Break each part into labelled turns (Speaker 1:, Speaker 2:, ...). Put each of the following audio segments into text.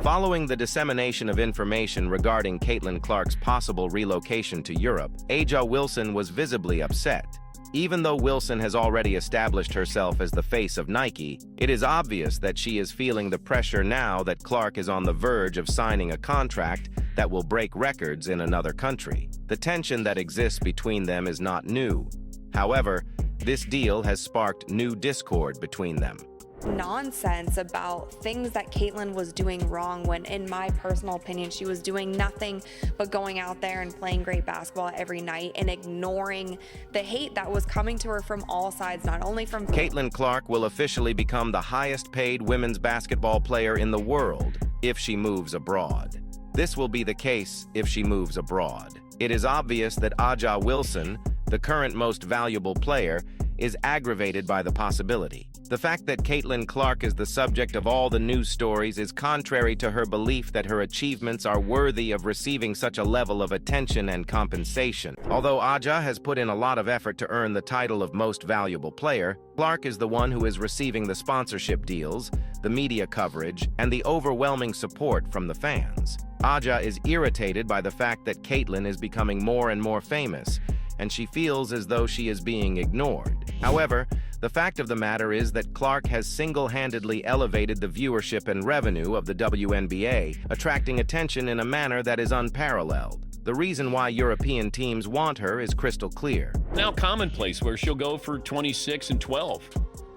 Speaker 1: Following the dissemination of information regarding Caitlin Clark's possible relocation to Europe, A'ja Wilson was visibly upset. Even though Wilson has already established herself as the face of Nike, it is obvious that she is feeling the pressure now that Clark is on the verge of signing a contract that will break records in another country. The tension that exists between them is not new. However, this deal has sparked new discord between them.
Speaker 2: Nonsense about things that Caitlin was doing wrong when, in my personal opinion, she was doing nothing but going out there and playing great basketball every night and ignoring the hate that was coming to her from all sides, not only from...
Speaker 1: Caitlin Clark will officially become the highest-paid women's basketball player in the world if she moves abroad. This will be the case if she moves abroad. It is obvious that A'ja Wilson, the current most valuable player, is aggravated by the possibility. The fact that Caitlin Clark is the subject of all the news stories is contrary to her belief that her achievements are worthy of receiving such a level of attention and compensation. Although A'ja has put in a lot of effort to earn the title of most valuable player, Clark is the one who is receiving the sponsorship deals, the media coverage, and the overwhelming support from the fans. A'ja is irritated by the fact that Caitlin is becoming more and more famous, and she feels as though she is being ignored. However, the fact of the matter is that Clark has single-handedly elevated the viewership and revenue of the WNBA, attracting attention in a manner that is unparalleled. The reason why European teams want her is crystal clear.
Speaker 3: Now commonplace where she'll go for 26 and 12.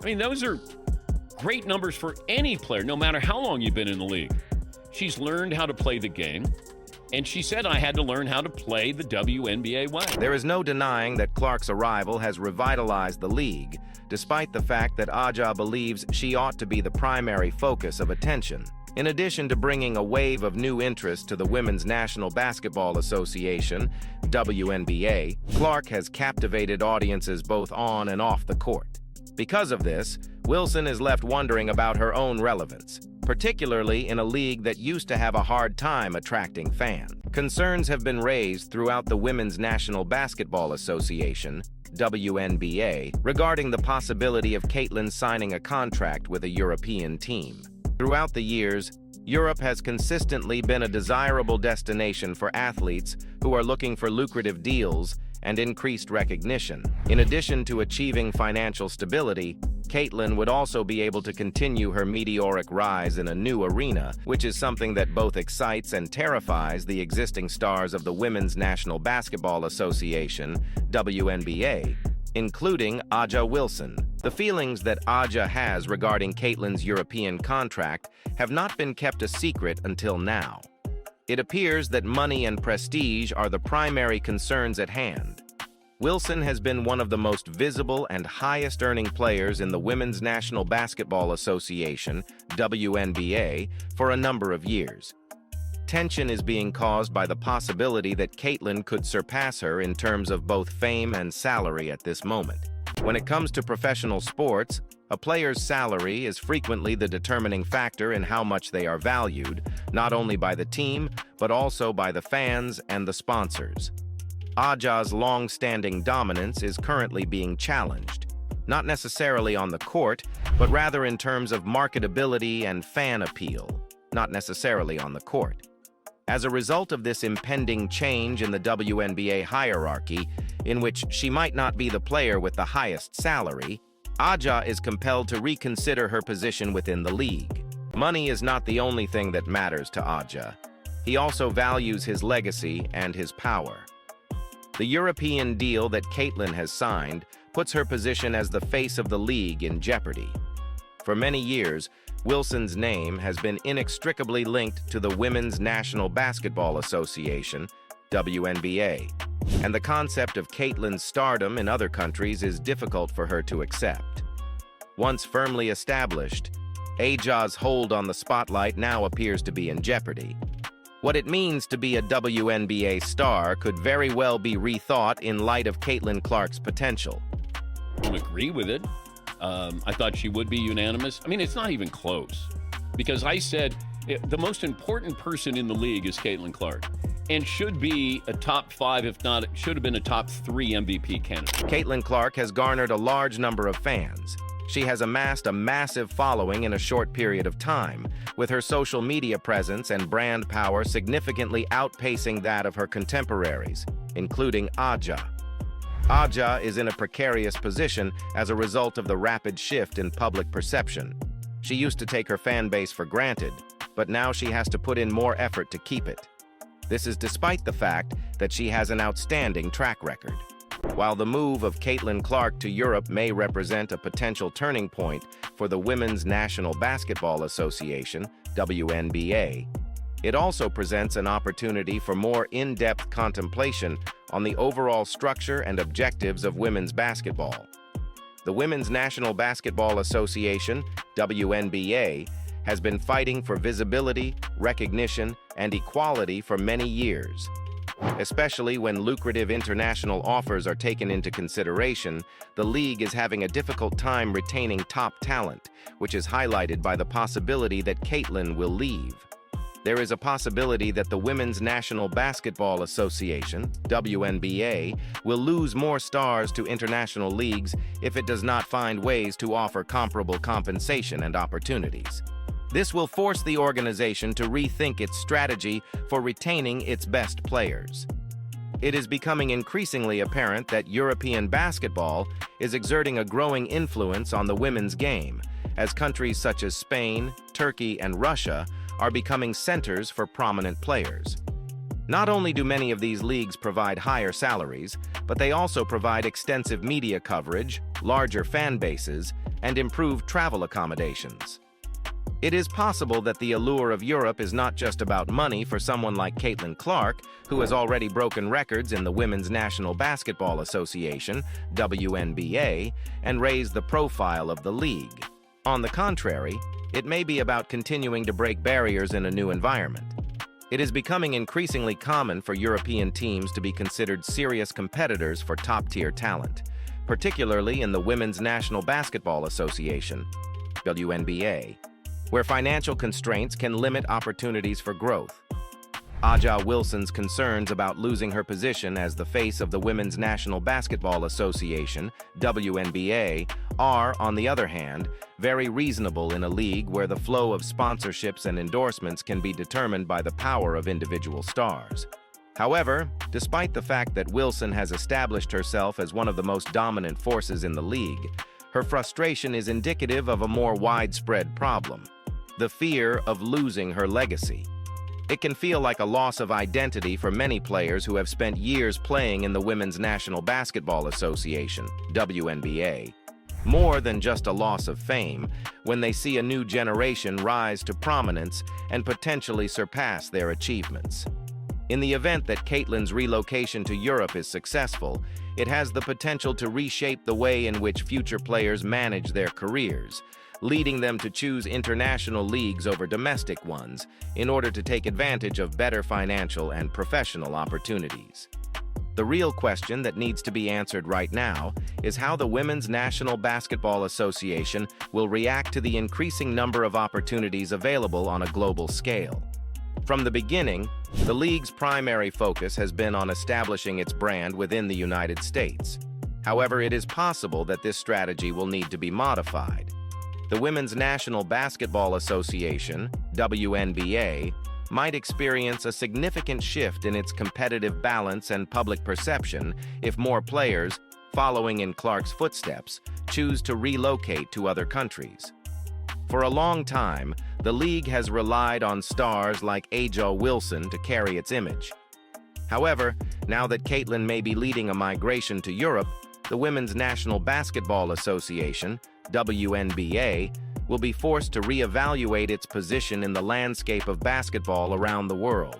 Speaker 3: I mean, those are great numbers for any player, no matter how long you've been in the league. She's learned how to play the game. And she said, I had to learn how to play the WNBA way.
Speaker 1: There is no denying that Clark's arrival has revitalized the league, despite the fact that A'ja believes she ought to be the primary focus of attention. In addition to bringing a wave of new interest to the Women's National Basketball Association, WNBA, Clark has captivated audiences both on and off the court. Because of this, Wilson is left wondering about her own relevance, particularly in a league that used to have a hard time attracting fans. Concerns have been raised throughout the Women's National Basketball Association, WNBA, regarding the possibility of Caitlin signing a contract with a European team. Throughout the years, Europe has consistently been a desirable destination for athletes who are looking for lucrative deals and increased recognition. In addition to achieving financial stability, Caitlin would also be able to continue her meteoric rise in a new arena, which is something that both excites and terrifies the existing stars of the Women's National Basketball Association, WNBA, including A'ja Wilson. The feelings that A'ja has regarding Caitlin's European contract have not been kept a secret until now. It appears that money and prestige are the primary concerns at hand. Wilson has been one of the most visible and highest-earning players in the Women's National Basketball Association, WNBA, for a number of years. Tension is being caused by the possibility that Caitlin could surpass her in terms of both fame and salary at this moment. When it comes to professional sports, a player's salary is frequently the determining factor in how much they are valued, not only by the team, but also by the fans and the sponsors. A'ja's long-standing dominance is currently being challenged, not necessarily on the court, but rather in terms of marketability and fan appeal, not necessarily on the court. As a result of this impending change in the WNBA hierarchy, in which she might not be the player with the highest salary, A'ja is compelled to reconsider her position within the league. Money is not the only thing that matters to A'ja. He also values his legacy and his power. The European deal that Caitlin has signed puts her position as the face of the league in jeopardy. For many years, Wilson's name has been inextricably linked to the Women's National Basketball Association, WNBA, and the concept of Caitlin's stardom in other countries is difficult for her to accept. Once firmly established, A'ja's hold on the spotlight now appears to be in jeopardy. What it means to be a WNBA star could very well be rethought in light of Caitlin Clark's potential.
Speaker 3: I don't agree with it. I thought she would be unanimous. I mean, it's not even close. Because I said the most important person in the league is Caitlin Clark and should be a top 5, if not, it should have been a top 3 MVP candidate.
Speaker 1: Caitlin Clark has garnered a large number of fans. She has amassed a massive following in a short period of time, with her social media presence and brand power significantly outpacing that of her contemporaries, including Aja. Aja is in a precarious position as a result of the rapid shift in public perception. She used to take her fan base for granted, but now she has to put in more effort to keep it. This is despite the fact that she has an outstanding track record. While the move of Caitlin Clark to Europe may represent a potential turning point for the Women's National Basketball Association, WNBA, it also presents an opportunity for more in-depth contemplation on the overall structure and objectives of women's basketball. The Women's National Basketball Association, WNBA, has been fighting for visibility, recognition, and equality for many years. Especially when lucrative international offers are taken into consideration, the league is having a difficult time retaining top talent, which is highlighted by the possibility that Caitlin will leave. There is a possibility that the Women's National Basketball Association, WNBA, will lose more stars to international leagues if it does not find ways to offer comparable compensation and opportunities. This will force the organization to rethink its strategy for retaining its best players. It is becoming increasingly apparent that European basketball is exerting a growing influence on the women's game, as countries such as Spain, Turkey, and Russia are becoming centers for prominent players. Not only do many of these leagues provide higher salaries, but they also provide extensive media coverage, larger fan bases, and improved travel accommodations. It is possible that the allure of Europe is not just about money for someone like Caitlin Clark, who has already broken records in the Women's National Basketball Association, WNBA, and raised the profile of the league. On the contrary, it may be about continuing to break barriers in a new environment. It is becoming increasingly common for European teams to be considered serious competitors for top-tier talent, particularly in the Women's National Basketball Association, WNBA, where financial constraints can limit opportunities for growth. Aja Wilson's concerns about losing her position as the face of the Women's National Basketball Association, WNBA, are, on the other hand, very reasonable in a league where the flow of sponsorships and endorsements can be determined by the power of individual stars. However, despite the fact that Wilson has established herself as one of the most dominant forces in the league, her frustration is indicative of a more widespread problem: the fear of losing her legacy. It can feel like a loss of identity for many players who have spent years playing in the Women's National Basketball Association, WNBA. More than just a loss of fame, when they see a new generation rise to prominence and potentially surpass their achievements. In the event that Caitlin's relocation to Europe is successful, it has the potential to reshape the way in which future players manage their careers, leading them to choose international leagues over domestic ones in order to take advantage of better financial and professional opportunities. The real question that needs to be answered right now is how the Women's National Basketball Association will react to the increasing number of opportunities available on a global scale. From the beginning, the league's primary focus has been on establishing its brand within the United States. However, it is possible that this strategy will need to be modified. The Women's National Basketball Association, WNBA, might experience a significant shift in its competitive balance and public perception if more players, following in Clark's footsteps, choose to relocate to other countries. For a long time, the league has relied on stars like Aja Wilson to carry its image. However, now that Caitlin may be leading a migration to Europe, the Women's National Basketball Association, WNBA, will be forced to reevaluate its position in the landscape of basketball around the world.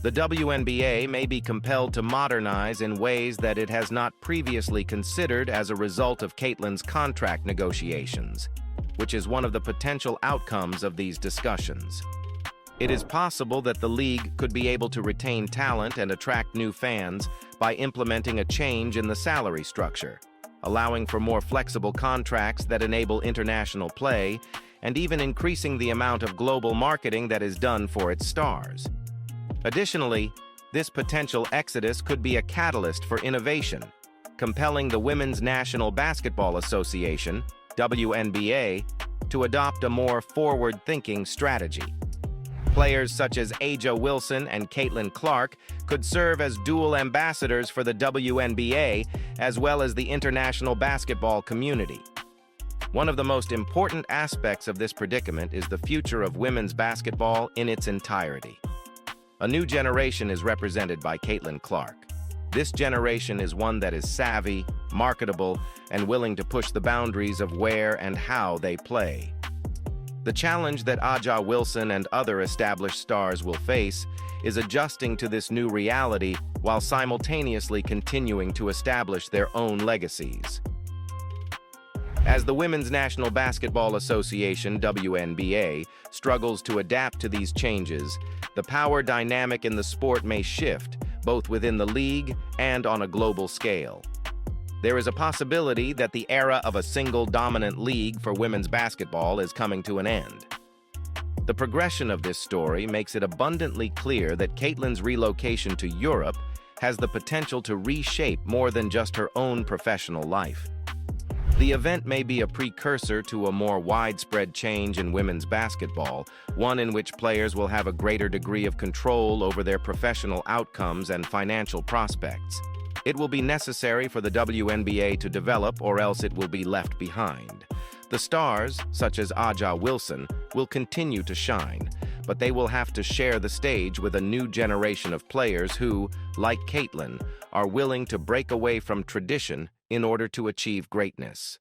Speaker 1: The WNBA may be compelled to modernize in ways that it has not previously considered as a result of Caitlin's contract negotiations, which is one of the potential outcomes of these discussions. It is possible that the league could be able to retain talent and attract new fans by implementing a change in the salary structure, allowing for more flexible contracts that enable international play, and even increasing the amount of global marketing that is done for its stars. Additionally, this potential exodus could be a catalyst for innovation, compelling the Women's National Basketball Association, WNBA, to adopt a more forward-thinking strategy. Players such as A'ja Wilson and Caitlin Clark could serve as dual ambassadors for the WNBA as well as the international basketball community. One of the most important aspects of this predicament is the future of women's basketball in its entirety. A new generation is represented by Caitlin Clark. This generation is one that is savvy, marketable, and willing to push the boundaries of where and how they play. The challenge that A'ja Wilson and other established stars will face is adjusting to this new reality while simultaneously continuing to establish their own legacies. As the Women's National Basketball Association, WNBA, struggles to adapt to these changes, the power dynamic in the sport may shift, both within the league and on a global scale. There is a possibility that the era of a single dominant league for women's basketball is coming to an end. The progression of this story makes it abundantly clear that Caitlin's relocation to Europe has the potential to reshape more than just her own professional life. The event may be a precursor to a more widespread change in women's basketball, one in which players will have a greater degree of control over their professional outcomes and financial prospects. It will be necessary for the WNBA to develop, or else it will be left behind. The stars, such as A'ja Wilson, will continue to shine, but they will have to share the stage with a new generation of players who, like Caitlin, are willing to break away from tradition in order to achieve greatness.